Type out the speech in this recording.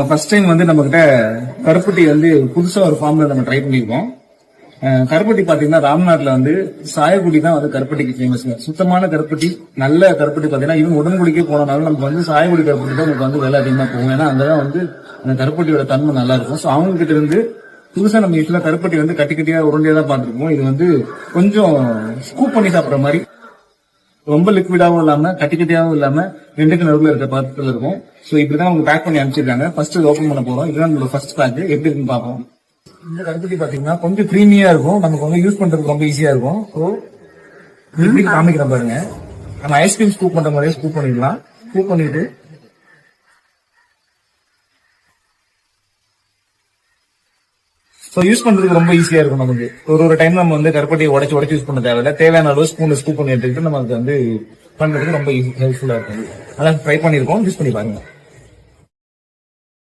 First time வந்து நம்ம கிட்ட கருப்பட்டி வந்து புதுசா ஒரு ஃபார்ம்ல நம்ம ட்ரை பண்ணிருக்கோம். கருப்பட்டி பாத்தீங்கன்னா ராம்நாட்ல வந்து சாயக்குடி தான் வந்து கருப்பட்டிக்கு ஃபேமஸ். சுத்தமான கருப்பட்டி, நல்ல கருப்பட்டி பாத்தீங்கன்னா இவங்க உடம்புடிக்கே போனனால நமக்கு வந்து சாயக்குடி கருப்பட்டி தான் நமக்கு வந்து விலை அதிகமா போகும். ஏன்னா அங்கதான் வந்து அந்த கருப்பட்டியோட தன்மை நல்லா இருக்கும். ஸோ அவங்க கிட்ட இருந்து புதுசா நம்ம யூஸ்வலா கருப்பட்டி வந்து கட்டி கட்டியா உருண்டையா தான் பார்த்துருப்போம். இது வந்து கொஞ்சம் ஸ்கூப் பண்ணி சாப்பிட்ற மாதிரி, ரொம்ப லிக்விடாவும் இல்லாம கட்டி கட்டியாவும் இல்லாம ரெண்டுக்கு நடுவில் இருக்க பாத்திரத்துல இருக்கும். ஸோ இப்படிதான் அவங்க பேக் பண்ணி அனுப்பிச்சிருக்காங்க. ஃபர்ஸ்ட் ஓபன் பண்ண போறோம். இதுதான் நம்மளோட ஃபர்ஸ்ட் பேக். எப்படி இருக்குன்னு பார்ப்போம். இந்த கருப்பட்டி பாத்தீங்கன்னா கொஞ்சம் கிரீமியா இருக்கும். நமக்கு வந்து யூஸ் பண்றதுக்கு ரொம்ப ஈஸியா இருக்கும். ஸோ எப்படி காமிக்கிறேன் பாருங்க. நம்ம ஐஸ்கிரீம் ஸ்கூப் பண்ற மாதிரியே ஸ்கூப் பண்ணிக்கலாம். ஸ்கூப் பண்ணிட்டு ஸோ யூஸ் பண்றதுக்கு ரொம்ப ஈஸியா இருக்கும். நமக்கு ஒரு டைம் நம்ம வந்து கருப்பட்டியை உடச்சு யூஸ் பண்ண தேவையில்லை. தேவையான அளவு ஸ்பூன் ஸ்கூப் பண்ணி எடுத்துக்கிட்டு நமக்கு வந்து பண்றதுக்கு ரொம்ப ஹெல்ப்ஃபுல்லா இருக்கும். அதான் ட்ரை பண்ணிருக்கோம். யூஸ் பண்ணி பாருங்க.